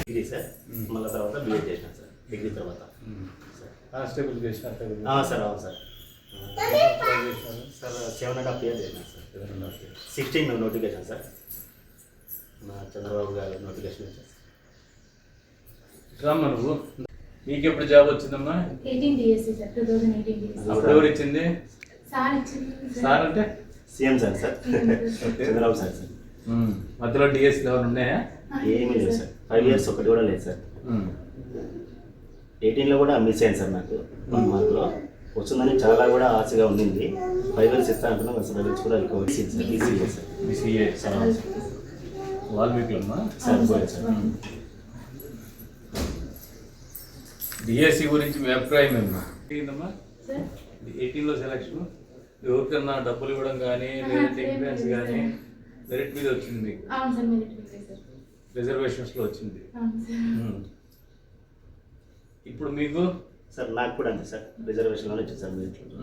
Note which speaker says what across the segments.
Speaker 1: Degree sir, మళ్ళీ తర్వాత BA చేసినా సార్. డిగ్రీ తర్వాత
Speaker 2: కానిస్టేబుల్ చేసిన
Speaker 1: సార్. అవును సార్. సార్ 7.5 years చేసినా సార్. 16 notification sir. మా చంద్రబాబు గారు నోటిఫికేషన్ ఇచ్చారు.
Speaker 2: రామ్మా నువ్వు, నీకు ఎప్పుడు జాబ్ వచ్చిందమ్మా?
Speaker 3: 18 DSC సార్, 2018 DSC.
Speaker 2: అప్పుడు ఎవరు ఇచ్చింది?
Speaker 3: సార్ ఇచ్చింది.
Speaker 2: సార్ అంటే
Speaker 1: సీఎం సార్. చంద్రబాబు సార్.
Speaker 2: మధ్యలో డిఎస్సీ ఎవరు ఉన్నాయా?
Speaker 1: ఏమీ లేదు సార్. 5 years ఒకటి కూడా లేదు సార్. 18లో కూడా మిస్ అయింది సార్. నాకు 1 మార్క్లో వస్తుందని చాలా కూడా ఆశగా ఉండింది. 5 years ఇస్తా అంటున్నాం. అసలు కూడా ఎక్కువ వచ్చింది సార్.
Speaker 2: BCA
Speaker 1: sir.
Speaker 2: వాల్మీకులమ్మా
Speaker 1: సార్ పోయింది సార్.
Speaker 2: డిఎస్సి గురించి మీ అభిప్రాయం ఏమన్నా? ఏంటమ్మా 18లో సెలక్షన్ ఎవరికన్నా డబ్బులు ఇవ్వడం కానీ లేదంటే ఇన్ఫ్లుయెన్స్ కానీ మెరిట్ మీద వచ్చింది మీకు?
Speaker 3: అవును సార్, మెరిట్ మీద సార్.
Speaker 2: రిజర్వేషన్స్లో వచ్చింది.
Speaker 3: అవును సార్.
Speaker 2: ఇప్పుడు మీకు
Speaker 1: సార్ నాకు కూడా అంతే సార్. రిజర్వేషన్లోనే వచ్చింది సార్ మెరిట్లో.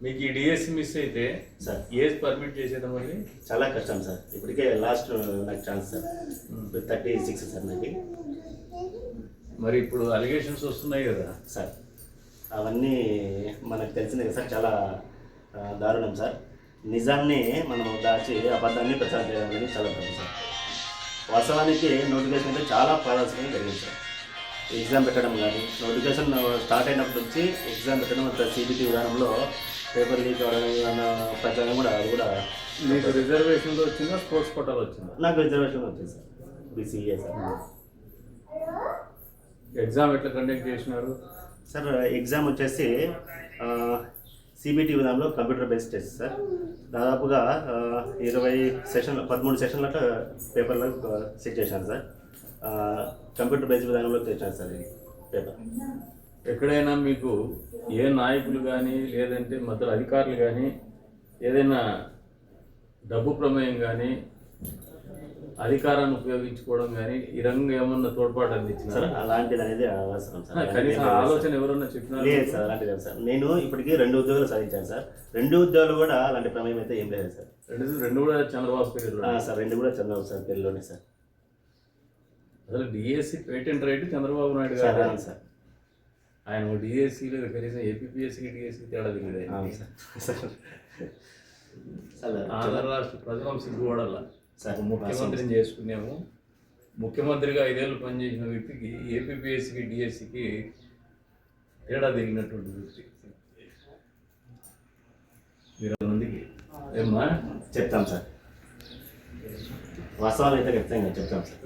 Speaker 2: మీకు ఈ డిఎస్సి మిస్ అయితే
Speaker 1: సార్
Speaker 2: ఏజ్ పర్మిట్ చేసేదా మళ్ళీ?
Speaker 1: చాలా కష్టం సార్. ఇప్పటికే లాస్ట్ నాకు ఛాన్స్ సార్. 36 సార్ నాకు.
Speaker 2: మరి ఇప్పుడు అలిగేషన్స్ వస్తున్నాయి కదా
Speaker 1: సార్, అవన్నీ మనకు తెలిసిందే కదా సార్. చాలా దారుణం సార్. నిజాన్ని మనం దాచి అబద్ధాన్ని ప్రచారం చేయడం అనేది చాలా తప్పు సార్. వాస్తవానికి నోటిఫికేషన్ అయితే చాలా పారదర్శకంగా జరిగింది సార్. ఎగ్జామ్ పెట్టడం కానీ, నోటిఫికేషన్ స్టార్ట్ అయినప్పటి నుంచి ఎగ్జామ్ పెట్టడం, అంత CBT విధానంలో పేపర్ లీక్ అవ్వడం ప్రచారం కూడా అది కూడా.
Speaker 2: మీకు రిజర్వేషన్లో వచ్చిందా, స్పోర్ట్స్ కోటాలో వచ్చిందా?
Speaker 1: నాకు రిజర్వేషన్ వచ్చింది సార్. BCA sir.
Speaker 2: ఎగ్జామ్ ఎట్లా కండక్ట్ చేసినారు
Speaker 1: సార్? ఎగ్జామ్ వచ్చేసి CBT విధానంలో కంప్యూటర్ బేస్డ్ టెస్ట్ సార్. దాదాపుగా 13 సెషన్లు అట్లా పేపర్లో సెట్ చేశాను సార్. కంప్యూటర్ బేస్డ్ విధానంలో తెచ్చాను సార్ ఈ పేపర్.
Speaker 2: ఎక్కడైనా మీకు ఏ నాయకులు కానీ లేదంటే మధ్య అధికారులు కానీ ఏదైనా డబ్బు ప్రమేయం కానీ అధికారాన్ని ఉపయోగించుకోవడం కానీ ఈ రంగం ఏమన్నా తోడ్పాటు అందించిన
Speaker 1: సార్? అలాంటిది అనేది అవసరం సార్.
Speaker 2: కనీసం ఆలోచన ఎవరన్నా చెప్పినా?
Speaker 1: లేదు సార్, అలాంటిది సార్. నేను ఇప్పటికీ 2 ఉద్యోగాలు సాధించాను సార్. 2 ఉద్యోగాలు కూడా అలాంటి ప్రమేయం అయితే ఏం లేదు సార్.
Speaker 2: రెండు కూడా చంద్రబాబు పేరు
Speaker 1: సార్. 2 కూడా చంద్రబాబు సార్ పేరులోనే సార్.
Speaker 2: అసలు DSC patent right Chandrababu Naidu
Speaker 1: గారు
Speaker 2: గారు సార్. ఆయన డిఎస్సిలో కనీసం ఏపీఎస్సికి డిఎస్సికి తేడా తెలియదు
Speaker 1: సార్.
Speaker 2: ఆంధ్ర రాష్ట్ర ప్రజలం సిగ్గుపడాల
Speaker 1: సార్.
Speaker 2: ముఖ్యమంత్రిని చేసుకున్నాము. ముఖ్యమంత్రిగా 5 ఏళ్ళు పనిచేసిన వ్యక్తికి ఏపీఎస్సికి డిఎస్సికి తేడా తెలియనటువంటి వ్యక్తి. మీరు మందికి ఏమ్మా
Speaker 1: చెప్తాం సార్. వాస్తవాలు అయితే ఖచ్చితంగా చెప్తాం సార్.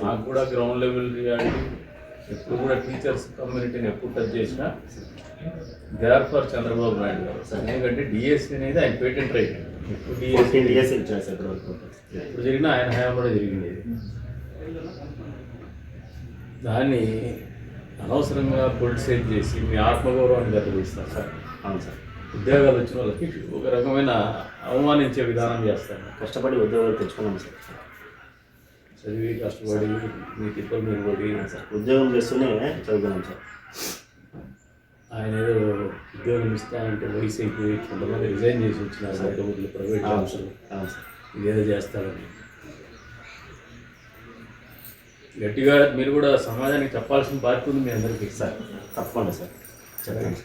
Speaker 2: మాకు కూడా గ్రౌండ్ లెవెల్ రియాలిటీ ఎప్పుడు కూడా టీచర్స్ కమ్యూనిటీని ఎప్పుడు టచ్ చేసినా దేర్ ఫర్ చంద్రబాబు నాయుడు గారు సార్. ఎందుకంటే డిఎస్సి అనేది ఆయన పేటెంట్ రైట్. ఎప్పుడు
Speaker 1: డిఎస్సి ఇచ్చారు సార్.
Speaker 2: ఎప్పుడు జరిగినా ఆయన హయాంలో జరిగింది. దాన్ని అనవసరంగా పొలిటిసైజ్ చేసి మీ ఆత్మగౌరవాన్ని దెబ్బతీస్తారు సార్.
Speaker 1: అవును సార్.
Speaker 2: ఉద్యోగాలు వచ్చిన వాళ్ళకి ఒక రకమైన అవమానించే విధానం చేస్తారు.
Speaker 1: కష్టపడి ఉద్యోగాలు తెచ్చుకున్నాం సార్.
Speaker 2: చదివి కష్టపడి మీ తిప్పలు మీరు పడి
Speaker 1: సార్ ఉద్యోగం చేస్తూనే చదువుకున్నాం సార్.
Speaker 2: ఆయన ఏదో ఉద్యోగం ఇస్తానంటే వయసు అయిపోయి కొంతమంది రిజైన్ చేసి వచ్చినారు సార్. ప్రైవేట్ జాబ్స్ ఇదేదో చేస్తారని గట్టిగా మీరు కూడా సమాజానికి చెప్పాల్సిన బాధ్యత ఉంది మీ అందరికీ
Speaker 1: సార్. తప్పకుండా సార్ చెప్పండి.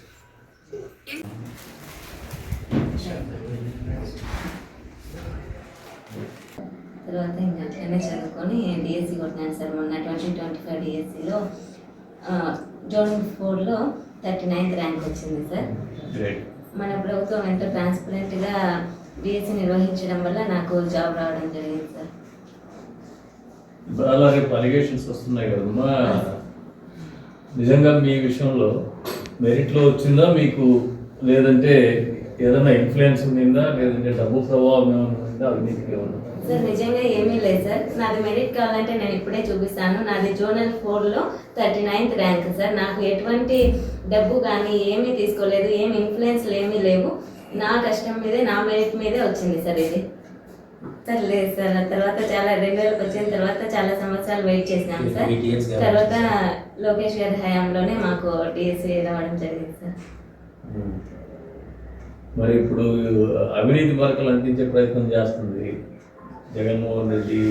Speaker 4: తర్వాత ఇంకా అట్లనే చదువుకొని డిఎస్సి కొట్టినాను సార్. మొన్న 2025 డిఎస్సిలో జోన్ 4లో 39th ర్యాంక్ వచ్చింది సార్. మన ప్రభుత్వం ఎంతో ట్రాన్స్పరెంట్గా డిఎస్సి నిర్వహించడం వల్ల నాకు జాబ్ రావడం జరిగింది సార్.
Speaker 2: అలా రేపు అలిగేషన్స్ వస్తున్నాయి కదమ్మా, నిజంగా మీ విషయంలో మెరిట్లో వచ్చిందా మీకు, లేదంటే ఏదైనా ఇన్ఫ్లుయెన్స్ ఉండిందా, లేదంటే డబ్బు ప్రభావం ఏమైనా ఉందా, అవినీతికి ఏమన్నా?
Speaker 4: సార్ నిజంగా ఏమీ లేదు సార్. నాది మెరిట్ కావాలంటే నేను ఇప్పుడే చూపిస్తాను. నాది జోనల్ 4లో 39th ర్యాంక్ సార్. నాకు ఎటువంటి డబ్బు కానీ ఏమీ తీసుకోలేదు, ఏమి ఇన్ఫ్లుయెన్స్లు ఏమీ లేవు. నా కష్టం మీదే, నా మెరిట్ మీదే వచ్చింది సార్ ఇది. సార్ లేదు సార్, ఆ తర్వాత చాలా 2000 వచ్చిన తర్వాత చాలా సంవత్సరాలు వెయిట్ చేసినాం సార్.
Speaker 5: 8 years గా
Speaker 4: తర్వాత లోకేష్ గారి హయాంలోనే మాకు డిఎస్సి రావడం జరిగింది సార్.
Speaker 2: మరి ఇప్పుడు అవినీతి మరకలు అందించే ప్రయత్నం చేస్తుంది జగన్మోహన్ రెడ్డి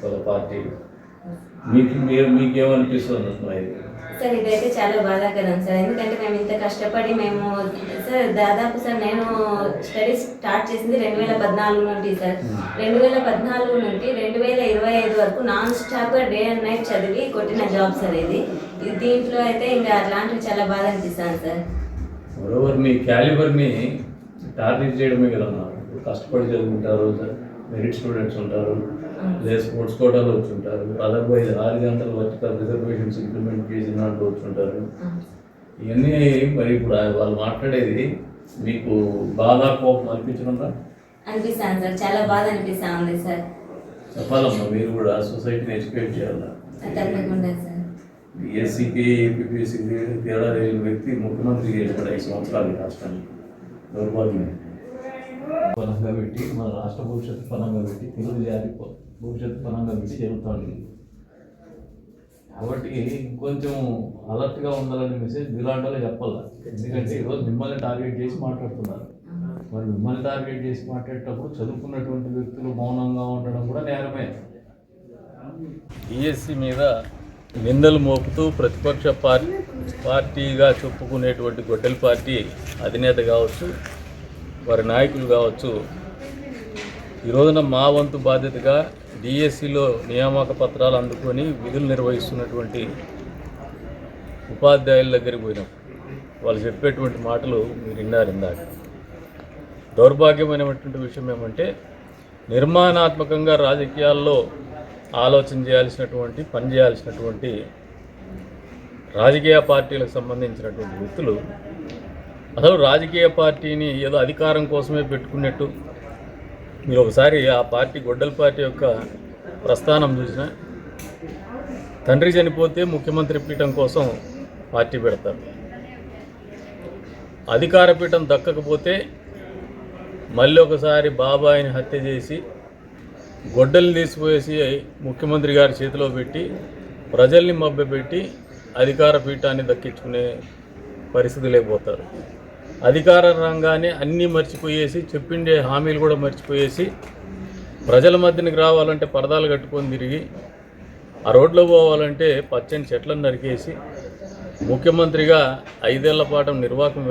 Speaker 2: వాళ్ళ పార్టీ. మీకేమనిపిస్తుంది మరి?
Speaker 4: సార్ ఇదైతే చాలా బాధాకరం సార్. ఎందుకంటే మేము ఇంత కష్టపడి సార్ దాదాపు సార్ నేను స్టడీస్ స్టార్ట్ చేసింది 2014 నుండి సార్. 2014 నుండి 2025 వరకు నాన్ స్టాప్గా డే అండ్ నైట్ చదివి కొట్టిన జాబ్ సార్ ఇది. దీంట్లో అయితే ఇంకా అట్లాంటివి చాలా బాధ అనిపిస్తాను సార్.
Speaker 2: మరోవర్ మీ క్యాలిబర్ని టార్గెట్ చేయడమే కదా, కష్టపడి చదువుకుంటారు సార్, మెరిట్ స్టూడెంట్స్ ఉంటారు, లేదా స్పోర్ట్స్ కోటాలో వచ్చి ఉంటారు, అదర్వైజ్ 6 గంటలు వర్టికల్ రిజర్వేషన్స్ ఇంప్లిమెంట్ చేసిన దాంట్లో వచ్చి ఉంటారు. ఇవన్నీ మరి ఇప్పుడు వాళ్ళు మాట్లాడేది మీకు బాధ కోపం అనిపించకుండా
Speaker 4: అనిపిస్తాను సార్, చాలా బాధ అనిపిస్తా ఉంది సార్.
Speaker 2: చెప్పాలమ్మా, మీరు కూడా సొసైటీని ఎడ్యుకేట్ చేయాలా.
Speaker 4: తప్పకుండా సార్.
Speaker 2: బిఎస్సికి ఏపీపీఎస్సికి తేడా లేని వ్యక్తి ముఖ్యమంత్రి కూడా 5 సంవత్సరాలు రాష్ట్రానికి దౌర్భాగ్యం పరంగా పెట్టి, మన రాష్ట్ర భవిష్యత్తు పరంగా పెట్టి, తెలుగు జాతి భవిష్యత్తు పరంగా పెట్టి జరుగుతుంది. కాబట్టి ఇంకొంచెం అలర్ట్గా ఉండాలనే మెసేజ్ మీలాంటి చెప్పాలి. ఎందుకంటే ఈరోజు మిమ్మల్ని టార్గెట్ చేసి మాట్లాడుతున్నారు. మరి మిమ్మల్ని టార్గెట్ చేసి మాట్లాడేటప్పుడు చదువుకున్నటువంటి వ్యక్తులు మౌనంగా ఉండడం కూడా నేరమే. డిఎస్సి మీద నిందలు మోపుతూ ప్రతిపక్ష పార్టీగా చెప్పుకునేటువంటి గొడ్డల పార్టీ అధినేత కావచ్చు, వారి నాయకులు కావచ్చు, ఈ రోజున మా వంతు బాధ్యతగా డిఎస్సిలో నియామక పత్రాలు అందుకొని విధులు నిర్వహిస్తున్నటువంటి ఉపాధ్యాయుల దగ్గరికి పోయినాం. వాళ్ళు చెప్పేటువంటి మాటలు మీరు విన్నారు ఇందాక. దౌర్భాగ్యమైనటువంటి విషయం ఏమంటే, నిర్మాణాత్మకంగా రాజకీయాల్లో ఆలోచన చేయాల్సినటువంటి, పని చేయాల్సినటువంటి రాజకీయ పార్టీలకు సంబంధించినటువంటి వ్యక్తులు అసలు రాజకీయ పార్టీని ఏదో అధికారం కోసమే పెట్టుకున్నట్టు. మీరు ఒకసారి ఆ పార్టీ గొడ్డల పార్టీ యొక్క ప్రస్థానం చూసిన, తండ్రి చనిపోతే ముఖ్యమంత్రి పీఠం కోసం పార్టీ పెడతారు, అధికార పీఠం దక్కకపోతే మళ్ళీ ఒకసారి బాబాయిని హత్య చేసి గొడ్డల్ని తీసిపోయేసి ముఖ్యమంత్రి గారి చేతిలో పెట్టి ప్రజల్ని మభ్యపెట్టి అధికార పీఠాన్ని దక్కించుకునే పరిస్థితి లేకపోతారు. అధికార రంగాన్ని అన్నీ మర్చిపోయేసి, చెప్పిండే హామీలు కూడా మర్చిపోయేసి, ప్రజల మధ్యనికి రావాలంటే పరదాలు కట్టుకొని తిరిగి, ఆ రోడ్లో పోవాలంటే పచ్చని చెట్లను నరికేసి, ముఖ్యమంత్రిగా 5 ఏళ్ల పాటు నిర్వాహకం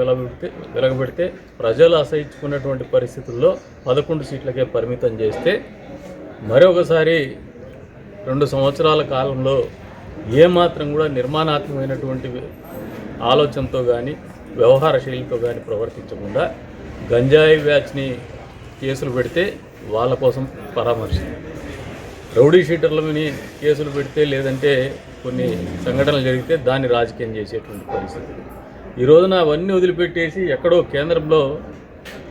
Speaker 2: వెలగబెడితే ప్రజలు అసహించుకున్నటువంటి పరిస్థితుల్లో 11 సీట్లకే పరిమితం చేస్తే, మరొకసారి 2 సంవత్సరాల కాలంలో ఏమాత్రం కూడా నిర్మాణాత్మకమైనటువంటి ఆలోచనతో కానీ వ్యవహార శైలితో కానీ ప్రవర్తించకుండా గంజాయి బ్యాచ్ని కేసులు పెడితే వాళ్ళ కోసం పరామర్శ, రౌడీ షీటర్లని కేసులు పెడితే, లేదంటే కొన్ని సంఘటనలు జరిగితే దాన్ని రాజకీయం చేసేటువంటి పరిస్థితి. ఈ రోజున అవన్నీ వదిలిపెట్టేసి ఎక్కడో కేంద్రంలో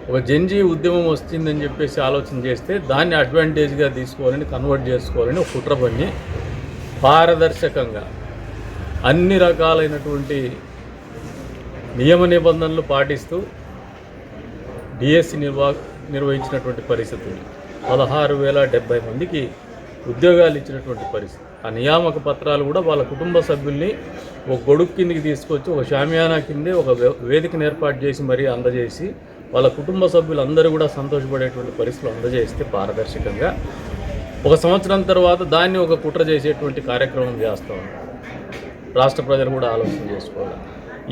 Speaker 2: ఒక జంజీ ఉద్యమం వస్తుందని చెప్పేసి ఆలోచన చేస్తే దాన్ని అడ్వాంటేజ్గా తీసుకోవాలని, కన్వర్ట్ చేసుకోవాలని ఒక కుట్ర పన్ని పారదర్శకంగా అన్ని రకాలైనటువంటి నియమ నిబంధనలు పాటిస్తూ డిఎస్సి నిర్వహించినటువంటి పరిస్థితులు 16,070 మందికి ఉద్యోగాలు ఇచ్చినటువంటి పరిస్థితి. ఆ నియామక పత్రాలు కూడా వాళ్ళ కుటుంబ సభ్యుల్ని ఒక గొడుగు కిందికి తీసుకొచ్చి ఒక షామియానా కిందే ఒక వేదికను ఏర్పాటు చేసి మరీ అందజేసి వాళ్ళ కుటుంబ సభ్యులందరూ కూడా సంతోషపడేటువంటి పరిస్థితులు అందజేస్తే పారదర్శకంగా 1 సంవత్సరం తర్వాత దాన్ని ఒక కుట్ర చేసేటువంటి కార్యక్రమం చేస్తాం. రాష్ట్ర ప్రజలు కూడా ఆలోచన చేసుకోవాలి.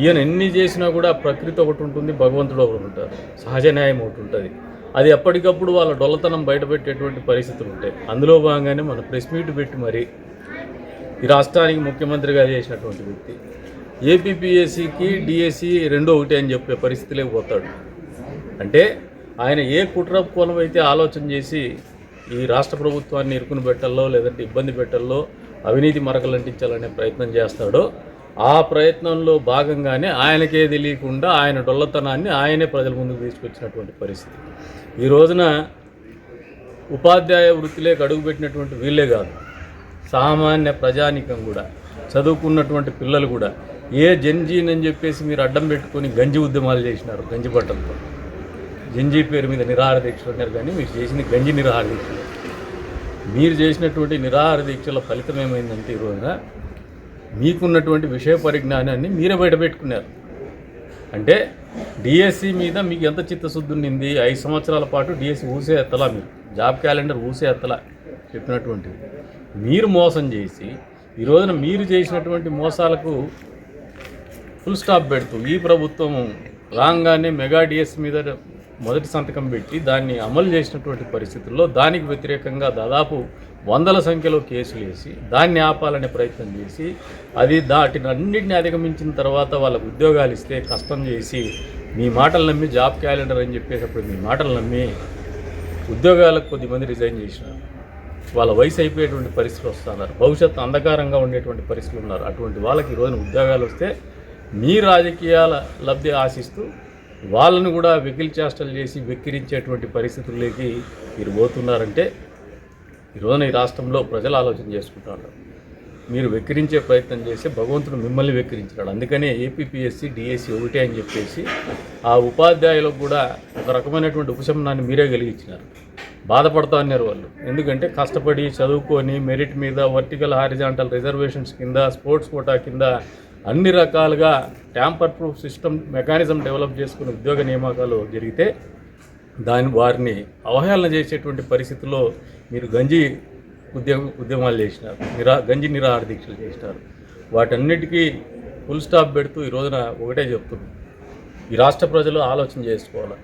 Speaker 2: ఈయన ఎన్ని చేసినా కూడా ప్రకృతి ఒకటి ఉంటుంది, భగవంతుడు ఒకటి ఉంటారు, సహజ న్యాయం ఒకటి ఉంటుంది. అది ఎప్పటికప్పుడు వాళ్ళ డొల్లతనం బయటపెట్టేటువంటి పరిస్థితులు ఉంటాయి. అందులో భాగంగానే మన ప్రెస్ మీట్ పెట్టి మరి ఈ రాష్ట్రానికి ముఖ్యమంత్రిగా చేసినటువంటి వ్యక్తి ఏపీపీఎస్సికి డిఎస్సి 2 ఒకటి అని చెప్పే పరిస్థితిలోకి పోతాడు. అంటే ఆయన ఏ కుట్ర కోణం అయితే ఆలోచన చేసి ఈ రాష్ట్ర ప్రభుత్వాన్ని ఇరుకుని పెట్టాలో, లేదంటే ఇబ్బంది పెట్టాలో, అవినీతి మరకలు అంటించాలనే ప్రయత్నం చేస్తాడో, ఆ ప్రయత్నంలో భాగంగానే ఆయనకే తెలియకుండా ఆయన డొల్లతనాన్ని ఆయనే ప్రజల ముందుకు తీసుకొచ్చినటువంటి పరిస్థితి. ఈ రోజున ఉపాధ్యాయ వృత్తిలోకి అడుగుపెట్టినటువంటి వీళ్ళే కాదు, సామాన్య ప్రజానికం కూడా, చదువుకున్నటువంటి పిల్లలు కూడా ఏ జన్జీన్ అని చెప్పేసి మీరు అడ్డం పెట్టుకొని గంజి ఉద్యమాలు చేసినారు, గంజి బట్టలతో గంజి పేరు మీద నిరాహార దీక్షలు అన్నారు, కానీ మీరు చేసింది గంజి నిరాహార దీక్షలు. మీరు చేసినటువంటి నిరాహార దీక్షల ఫలితం ఏమైందంటే ఈ రోజున మీకున్నటువంటి విషయ పరిజ్ఞానాన్ని మీరే బయటపెట్టుకున్నారు. అంటే డిఎస్సి మీద మీకు ఎంత చిత్తశుద్ధి ఉండింది? 5 సంవత్సరాల పాటు డిఎస్సి ఊసే ఎత్తలా, మీరు జాబ్ క్యాలెండర్ ఊసే ఎత్తలా చెప్పినటువంటిది మీరు మోసం చేసి ఈ రోజున మీరు చేసినటువంటి మోసాలకు ఫుల్ స్టాప్ పెడుతూ ఈ ప్రభుత్వం రాగానే మెగా డిఎస్ మీద మొదటి సంతకం పెట్టి దాన్ని అమలు చేసినటువంటి పరిస్థితుల్లో దానికి వ్యతిరేకంగా దాదాపు 100ల సంఖ్యలో కేసులు వేసి దాన్ని ఆపాలనే ప్రయత్నం చేసి అది అన్నింటినీ అధిగమించిన తర్వాత వాళ్ళకు ఉద్యోగాలు ఇస్తే కష్టం చేసి మీ మాటలు నమ్మి జాబ్ క్యాలెండర్ అని చెప్పేటప్పుడు మీ మాటలు నమ్మి ఉద్యోగాలకు కొద్దిమంది రిజైన్ చేసినారు. వాళ్ళ వయసు అయిపోయేటువంటి పరిస్థితులు వస్తున్నారు, భవిష్యత్తు అంధకారంగా ఉండేటువంటి పరిస్థితులు ఉన్నారు. అటువంటి వాళ్ళకి ఈ రోజున ఉద్యోగాలు వస్తే మీ రాజకీయాల లబ్ధి ఆశిస్తూ వాళ్ళను కూడా వెకిలి చేష్టలు చేసి వెక్కిరించేటువంటి పరిస్థితుల్లోకి మీరు పోతున్నారంటే ఈ రోజున ఈ రాష్ట్రంలో ప్రజలు ఆలోచన చేసుకుంటున్నారు. మీరు వెక్కిరించే ప్రయత్నం చేసి భగవంతుడు మిమ్మల్ని వెక్కిరించినాడు. అందుకనే ఏపీపీఎస్సీ డిఎస్సి ఒకటే అని చెప్పేసి ఆ ఉపాధ్యాయులకు కూడా ఒక రకమైనటువంటి ఉపశమనాన్ని మీరే కలిగించినారు. బాధపడతా ఉన్నారు వాళ్ళు, ఎందుకంటే కష్టపడి చదువుకొని మెరిట్ మీద వర్టికల్ హారిజాంటల్ రిజర్వేషన్స్ కింద స్పోర్ట్స్ కోటా కింద అన్ని రకాలుగా tamper proof system mechanism develop చేసుకుని ఉద్యోగ నియామకాలు జరిగితే వారిని అవహేళన చేసేటువంటి పరిస్థితుల్లో మీరు గంజి ఉద్యమాలు చేసినారు, గంజి నిరాహార దీక్షలు చేసినారు. వాటన్నిటికీ ఫుల్ స్టాప్ పెడుతూ ఈ రోజున ఒకటే చెప్తున్నాం, ఈ రాష్ట్ర ప్రజలు ఆలోచన చేసుకోవాలి.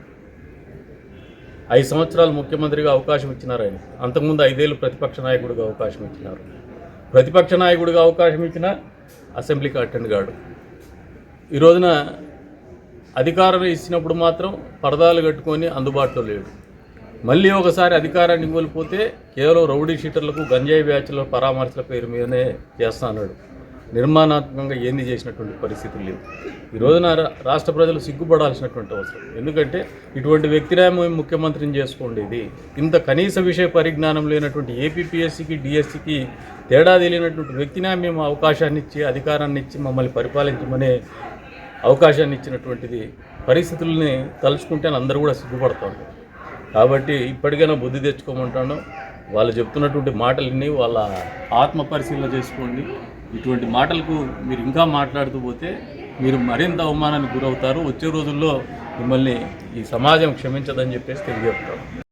Speaker 2: 5 సంవత్సరాలు ముఖ్యమంత్రిగా అవకాశం ఇచ్చినారు ఆయన, అంతకుముందు 5 ఏళ్ళు ప్రతిపక్ష నాయకుడిగా అవకాశం ఇచ్చినారు. ప్రతిపక్ష నాయకుడిగా అవకాశం ఇచ్చిన అసెంబ్లీకి అటెండ్ కాడు. ఈ రోజున అధికారం ఇచ్చినప్పుడు మాత్రం పరదాలు కట్టుకొని అందుబాటులో లేడు. మళ్ళీ ఒకసారి అధికారాన్ని కోల్పోతే కేవలం రౌడీ షీటర్లకు గంజాయి బ్యాచ్ల పరామర్శల పేరు మీదనే చేస్తాడు. నిర్మాణాత్మకంగా ఏంది చేసినటువంటి పరిస్థితులు లేవు. ఈ రోజున రాష్ట్ర ప్రజలు సిగ్గుపడాల్సినటువంటి అవసరం, ఎందుకంటే ఇటువంటి వ్యక్తినే ముఖ్యమంత్రిని చేసుకోండి. ఇంత కనీస విషయ పరిజ్ఞానం లేనటువంటి ఏపీపీఎస్సీకి డిఎస్సికి తేడా తెలియనటువంటి వ్యక్తినే మేము అవకాశాన్ని ఇచ్చి అధికారాన్ని ఇచ్చి మమ్మల్ని పరిపాలించమనే అవకాశాన్ని ఇచ్చినటువంటిది పరిస్థితుల్ని తలుచుకుంటే అందరూ కూడా సిగ్గుపడతారు. కాబట్టి ఇప్పటికైనా బుద్ధి తెచ్చుకోమంటాను. వాళ్ళు చెప్తున్నటువంటి మాటలన్నీ వాళ్ళ ఆత్మ పరిశీలన చేసుకోండి. ఇటువంటి మాటలకు మీరు ఇంకా మాట్లాడుతూ పోతే మీరు మరింత అవమానానికి గురవుతారు. వచ్చే రోజుల్లో మిమ్మల్ని ఈ సమాజం క్షమించదని చెప్పేసి తెలియజేస్తాం.